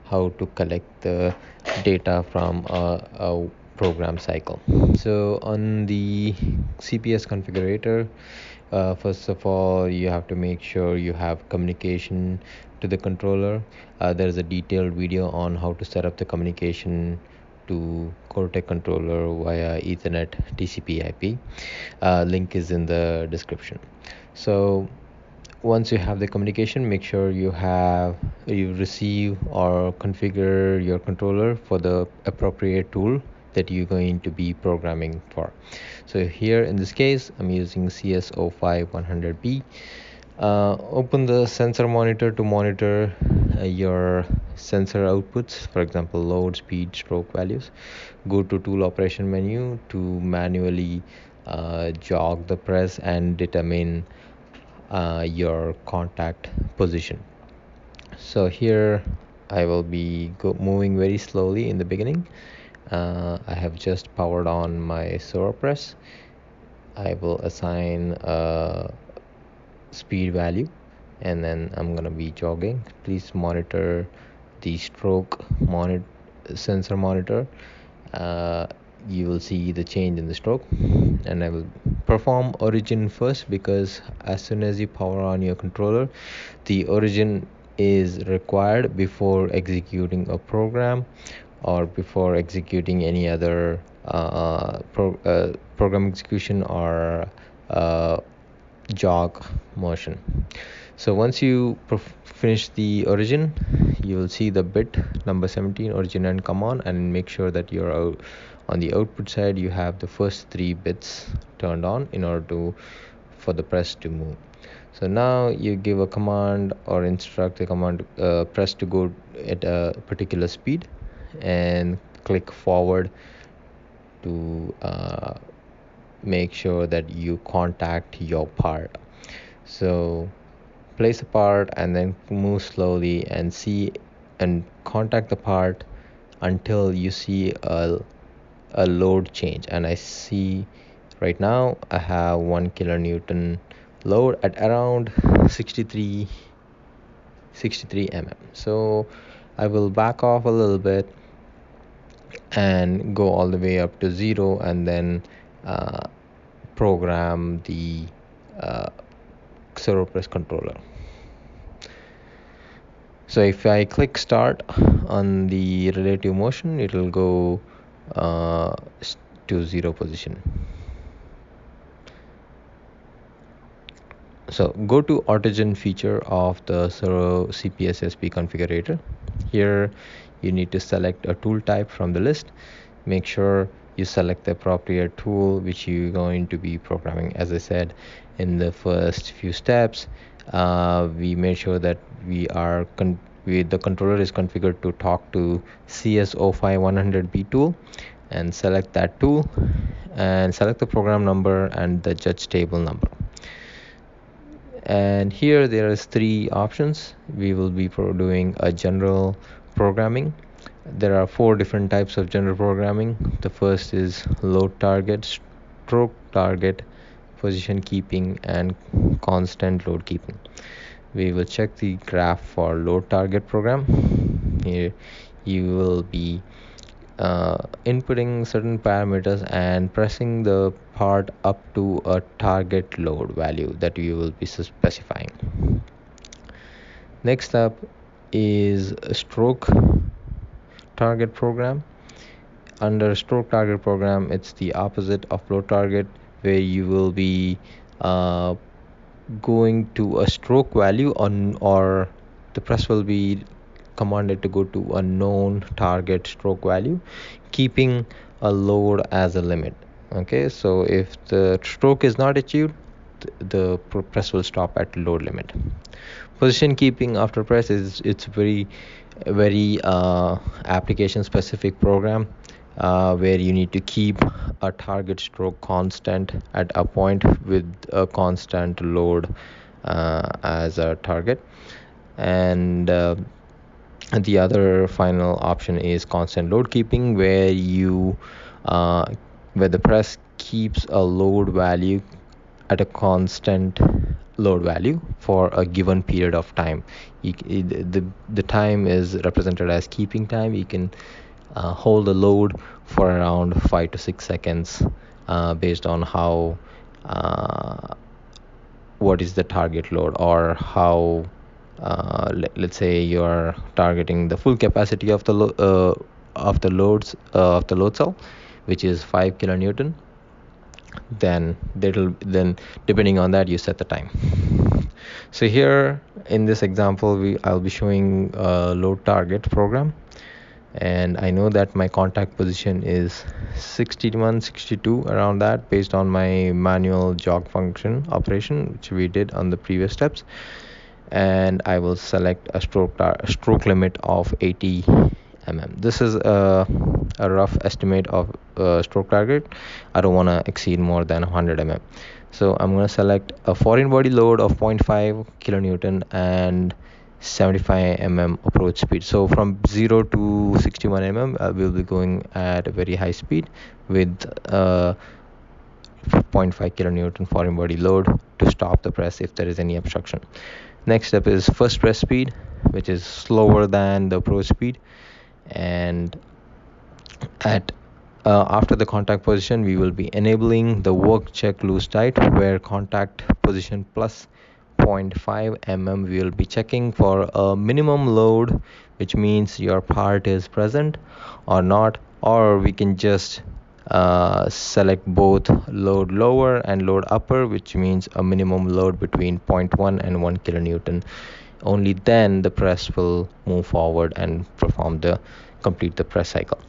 how to collect the data from a program cycle. So on the CPS configurator, first of all, you have to make sure you have communication to the controller. There is a detailed video on how to set up the communication to Coretec controller via Ethernet TCP/IP. Link is in the description. So once you have the communication, make sure you receive or configure your controller for the appropriate tool that you're going to be programming for. So here in this case, I'm using CS05-100B. Open the sensor monitor to monitor your sensor outputs, for example, load, speed, stroke values. Go to tool operation menu to manually jog the press and determine your contact position. So here I will be moving very slowly in the beginning. I have just powered on my Servo Press. I will assign a speed value and then I'm gonna be jogging. Please monitor the stroke sensor monitor. You will see the change in the stroke, and I will perform origin first, because as soon as you power on your controller, the origin is required before executing a program or before executing any other program execution or jog motion. So once you finish the origin, you will see the bit number 17 origin and come on, and make sure that you're out on the output side. You have the first 3 bits turned on in order for the press to move. So now you give a command or instruct the command press to go at a particular speed, and click forward to make sure that you contact your part. So place a part and then move slowly and see and contact the part until you see a load change. And I see right now I have 1 kilonewton load at around 63 mm. So I will back off a little bit and go all the way up to 0, and then program the Servo Press controller. So if I click start on the relative motion, it will go to 0 position. So go to autogen feature of the Servo CPS-SP configurator. Here you need to select a tool type from the list. Make sure you select the appropriate tool which you're going to be programming. As I said in the first few steps, we made sure that the controller is configured to talk to CS05-100B tool, and select that tool and select the program number and the judge table number. And here there is 3 options. We will be doing a general programming. There are 4 different types of general programming. The first is load target, stroke target, position keeping, and constant load keeping. We will check the graph for load target program. Here you will be inputting certain parameters and pressing the part up to a target load value that you will be specifying. Next up is a stroke target program. Under stroke target program, it's the opposite of load target, where you will be going to a stroke value or the press will be commanded to go to a known target stroke value, keeping a load as a limit. Okay, so if the stroke is not achieved, the press will stop at load limit. Position keeping after press it's very application specific program, where you need to keep a target stroke constant at a point with a constant load as a target. And the other final option is constant load keeping, where the press keeps a load value at a constant load value for a given period of time. The time is represented as keeping time. You can hold the load for around 5 to 6 seconds based on how what is the target load, or how let's say you're targeting the full capacity of the load cell, which is 5 kilonewton. Then depending on that, you set the time. So here in this example, I'll be showing a load target program, and I know that my contact position is 61, 62, around that, based on my manual jog function operation, which we did on the previous steps. And I will select a stroke limit of 80 mm. This is a rough estimate of stroke target. I don't want to exceed more than 100 mm. So I'm going to select a foreign body load of 0.5 kilonewton and 75 mm approach speed. So from 0 to 61 mm, we'll be going at a very high speed with 0.5 kilonewton foreign body load to stop the press if there is any obstruction. Next step is first press speed, which is slower than the approach speed. And after the contact position, we will be enabling the work check loose tight, where contact position plus 0.5 mm we will be checking for a minimum load, which means your part is present or not, or we can just select both load lower and load upper, which means a minimum load between 0.1 and 1 kilonewton. Only then the press will move forward and complete the press cycle.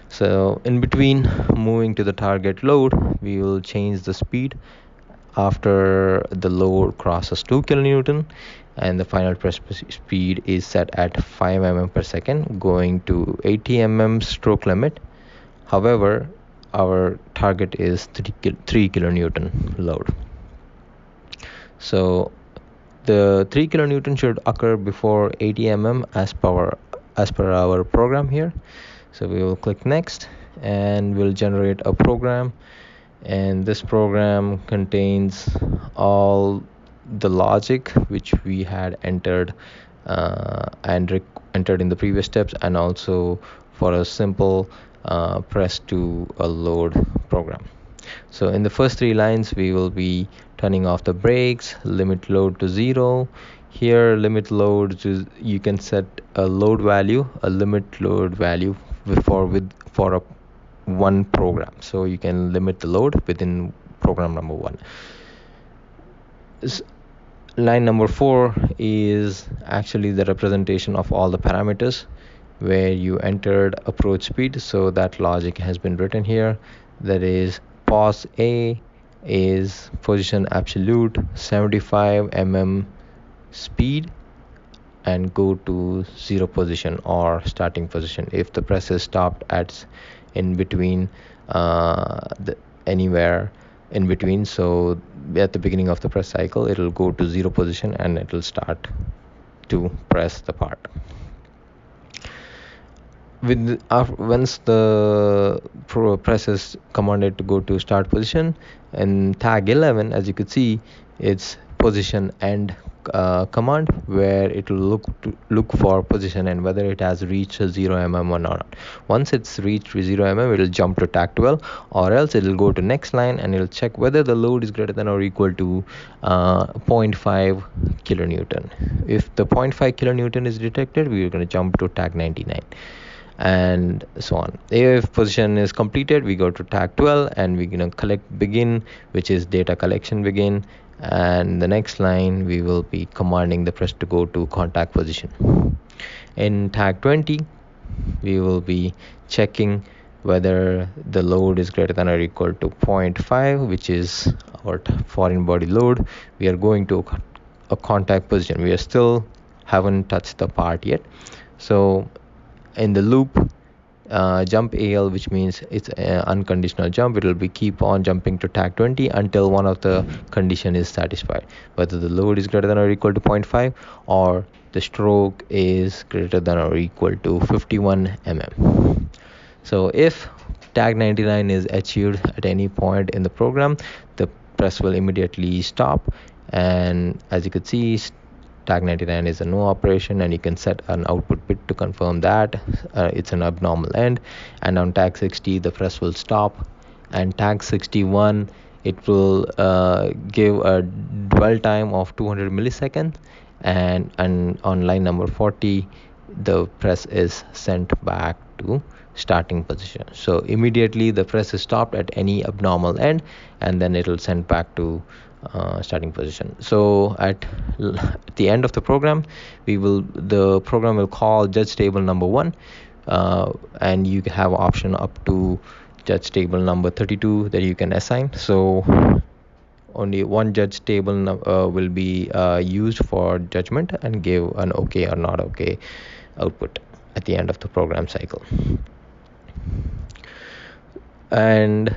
So in between moving to the target load, we will change the speed after the load crosses 2 kilonewton, and the final press speed is set at 5 mm per second, going to 80 mm stroke limit. However, our target is 3 kilonewton load. So the 3 kilonewton should occur before 80 mm as per our program here. So we will click next, and we'll generate a program, and this program contains all the logic which we had entered entered in the previous steps, and also for a simple press to a load program. So in the first 3 lines, we will be turning off the brakes, limit load to 0. Here, limit load you can set a limit load value for a one program. So you can limit the load within program number 1. Line number 4 is actually the representation of all the parameters where you entered approach speed. So that logic has been written here. That is, pause A is position absolute 75 mm speed and go to 0 position or starting position if the press is stopped at in between anywhere in between. So at the beginning of the press cycle, it will go to 0 position and it will start to press the part. Once the press is commanded to go to start position, in tag 11, as you could see, it's position end command, where it will look for position and whether it has reached 0 mm or not. Once it's reached 0 mm, it will jump to tag 12, or else it will go to next line and it will check whether the load is greater than or equal to 0.5 kilonewton. If the 0.5 kilonewton is detected, we are going to jump to tag 99. And so on. If position is completed, we go to tag 12 and we're going to collect begin, which is data collection begin. And the next line, we will be commanding the press to go to contact position. In tag 20, we will be checking whether the load is greater than or equal to 0.5, which is our foreign body load. We are going to a contact position. We are still haven't touched the part yet. So in the loop, jump AL, which means it's an unconditional jump. It will be keep on jumping to tag 20 until one of the condition is satisfied, whether the load is greater than or equal to 0.5 or the stroke is greater than or equal to 51 mm. So if tag 99 is achieved at any point in the program, the press will immediately stop And as you could see, tag 99 is a no operation, and you can set an output bit to confirm that it's an abnormal end. And on tag 60 the press will stop, and tag 61 it will give a dwell time of 200 milliseconds, and on line number 40 the press is sent back to starting position. So immediately the press is stopped at any abnormal end, and then it will send back to starting position. So at the end of the program, the program will call judge table number 1, and you have option up to judge table number 32 that you can assign. So only one judge table will be used for judgment and give an okay or not okay output at the end of the program cycle. And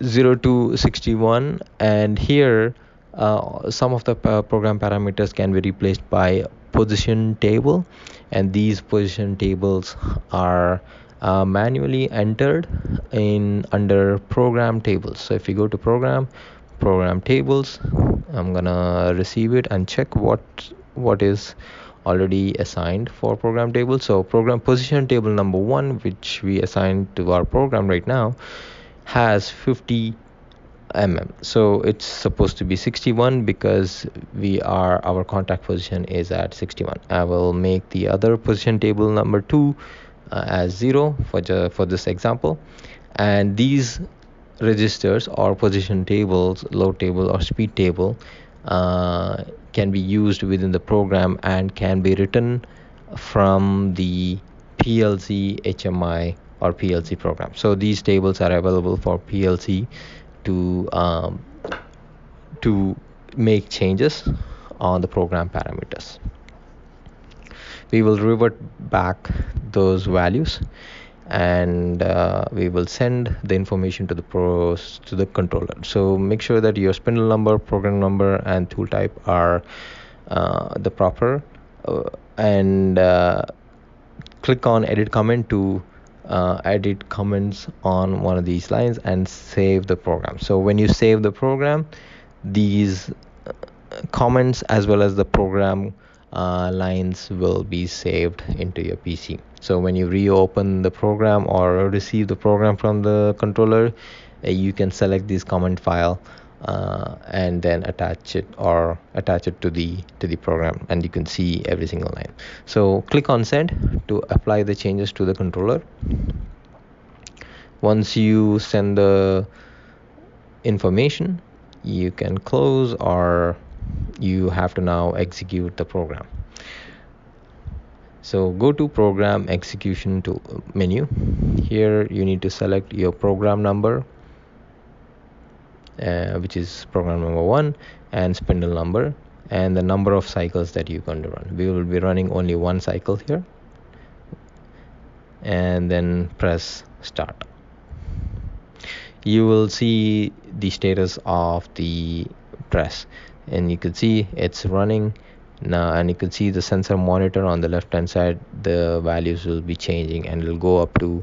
0 to 61, and here some of the program parameters can be replaced by position table, and these position tables are manually entered in under program tables. So if you go to program tables, I'm gonna receive it and check what is already assigned for program table. So program position table number 1, which we assigned to our program right now, has 50 so it's supposed to be 61 because our contact position is at 61. I will make the other position table number 2 as 0 for this example, and these registers or position tables, load table or speed table, can be used within the program and can be written from the PLC HMI or PLC program. So these tables are available for PLC to make changes on the program parameters. We will revert back those values, and we will send the information to the controller. So make sure that your spindle number, program number, and tool type are the proper, and click on edit comment to edit comments on one of these lines and save the program. So when you save the program, these comments as well as the program lines will be saved into your PC. So when you reopen the program or receive the program from the controller, you can select this comment file and then attach it to the program, and you can see every single line. So click on send to apply the changes to the controller. Once you send the information, you can close, or you have to now execute the program. So go to program execution menu. Here you need to select your program number, which is program number 1, and spindle number, and the number of cycles that you're going to run. We will be running only one cycle here, and then press start. You will see the status of the press, and you can see it's running now, and you can see the sensor monitor on the left hand side. The values will be changing and it will go up to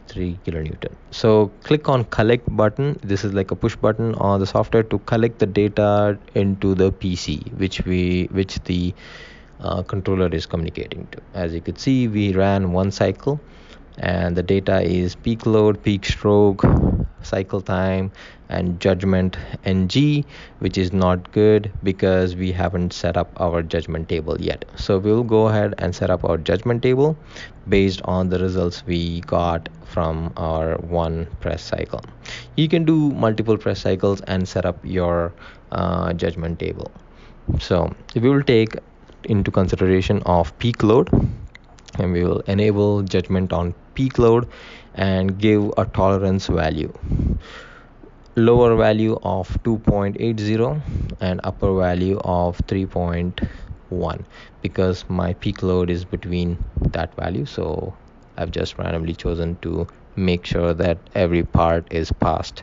3 kilonewton. So click on collect button. This is like a push button on the software to collect the data into the PC, which the controller is communicating to. As you could see, we ran one cycle, and the data is peak load, peak stroke, cycle time, and judgment NG, which is not good because we haven't set up our judgment table yet. So we'll go ahead and set up our judgment table based on the results we got from our one press cycle. You can do multiple press cycles and set up your judgment table. So we will take into consideration of peak load, and we will enable judgment on peak load and give a tolerance value. Lower value of 2.80 and upper value of 3.1, because my peak load is between that value. So I've just randomly chosen to make sure that every part is passed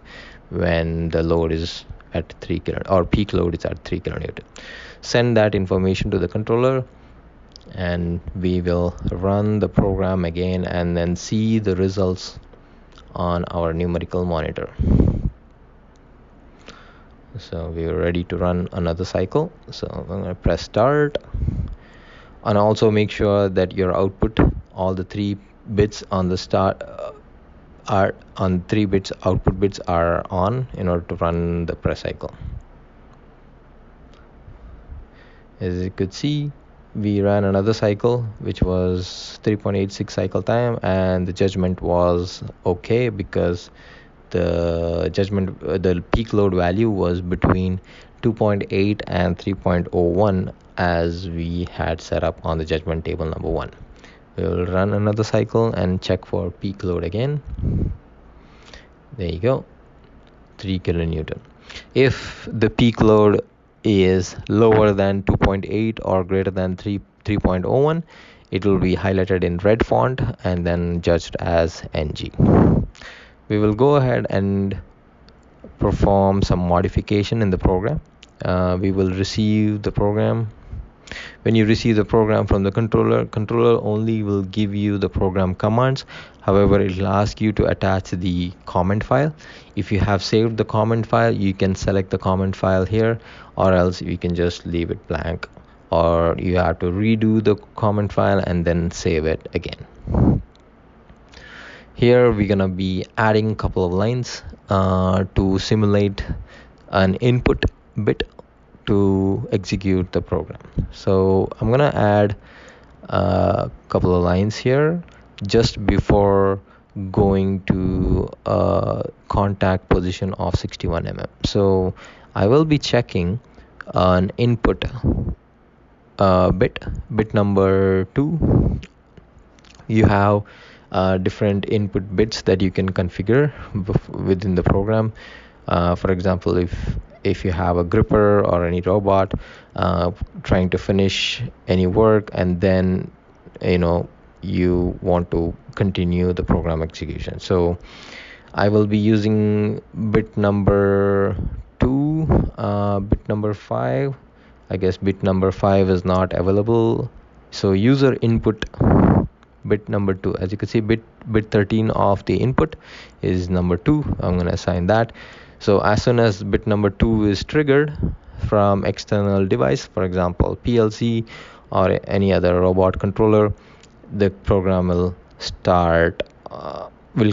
when the load is at 3 kilonewton or peak load is at 3 kilonewton. Send that information to the controller, and we will run the program again and then see the results on our numerical monitor. So we're ready to run another cycle. So I'm going to press start, and also make sure that your output, all the 3 bits on the start are on 3 bits output bits are on in order to run the press cycle. As you could see, we ran another cycle which was 3.86 cycle time, and the judgment was okay because the peak load value was between 2.8 and 3.01 as we had set up on the judgment table number 1. We will run another cycle and check for peak load again. There you go, 3 kilonewton. If the peak load is lower than 2.8 or greater than 3.01, it will be highlighted in red font and then judged as NG. We will go ahead and perform some modification in the program. We will receive the program. When you receive the program from the controller only will give you the program commands. However, it will ask you to attach the comment file. If you have saved the comment file, you can select the comment file here, or else you can just leave it blank, or you have to redo the comment file and then save it again. Here we're gonna be adding a couple of lines to simulate an input bit to execute the program. So I'm gonna add a couple of lines here just before going to contact position of 61 mm. So I will be checking an input bit number 2. You have different input bits that you can configure within the program. For example, if you have a gripper or any robot trying to finish any work, and then you want to continue the program execution. So I will be using bit number 2, bit number 5. I guess bit number 5 is not available. So user input bit number 2. As you can see, bit 13 of the input is number 2. I'm going to assign that. So as soon as bit number 2 is triggered from external device, for example PLC or any other robot controller, the program will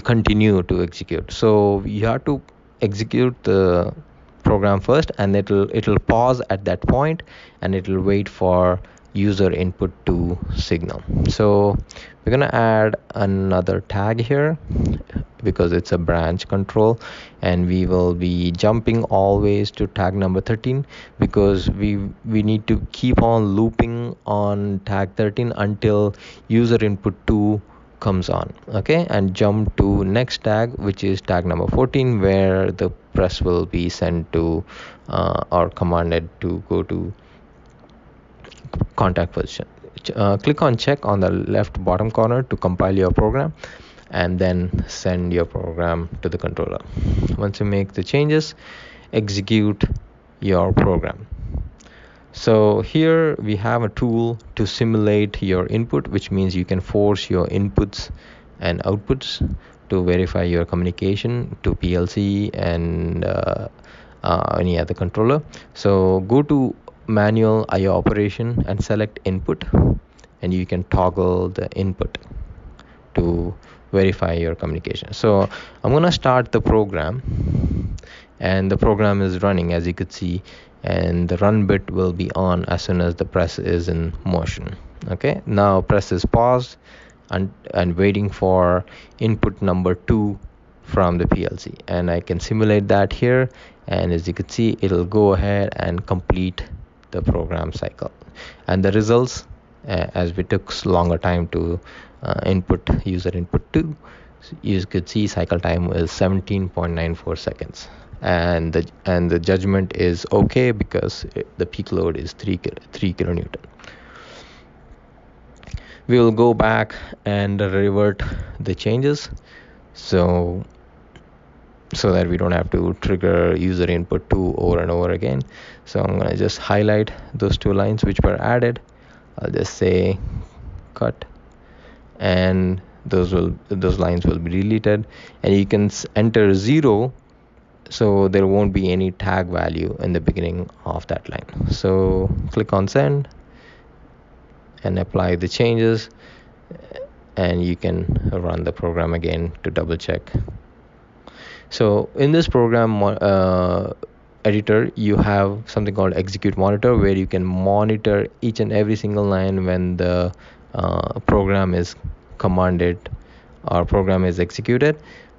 continue to execute. So you have to execute the program first, and it'll pause at that point, and it will wait for user input to signal. So we're gonna add another tag here because it's a branch control, and we will be jumping always to tag number 13 because we need to keep on looping on tag 13 until user input 2 comes on. Okay, and jump to next tag, which is tag number 14, where the press will be sent to or commanded to go to contact position. Click on check on the left bottom corner to compile your program, and then send your program to the controller. Once you make the changes, execute your program. So here we have a tool to simulate your input, which means you can force your inputs and outputs to verify your communication to PLC and any other controller. So go to manual IO operation and select input, and you can toggle the input to verify your communication. So I'm gonna start the program, and the program is running, as you could see, and the run bit will be on as soon as the press is in motion. Okay, now press is paused and waiting for input number 2 from the PLC, and I can simulate that here, and as you can see, it'll go ahead and complete the program cycle. And the results, as we took longer time to user input 2, you could see cycle time is 17.94 seconds, and the judgment is okay because the peak load is 3 kilonewton. We will go back and revert the changes so that we don't have to trigger user input 2 over and over again. So I'm going to just highlight those 2 lines which were added. I'll just say cut, and those lines will be deleted, and you can enter 0 so there won't be any tag value in the beginning of that line. So click on send and apply the changes, and you can run the program again to double check. So in this program editor, you have something called execute monitor, where you can monitor each and every single line when the program is commanded or program is executed.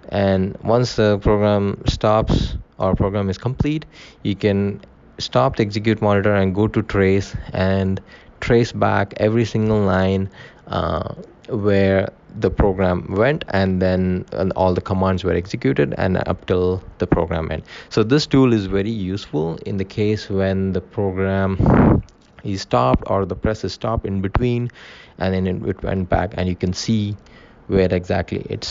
And once the program stops or program is complete, you can stop the execute monitor and go to trace and trace back every single line where the program went, and then all the commands were executed and up till the program end. So this tool is very useful in the case when the program is stopped or the press is stopped in between, and then it went back, and you can see where exactly it's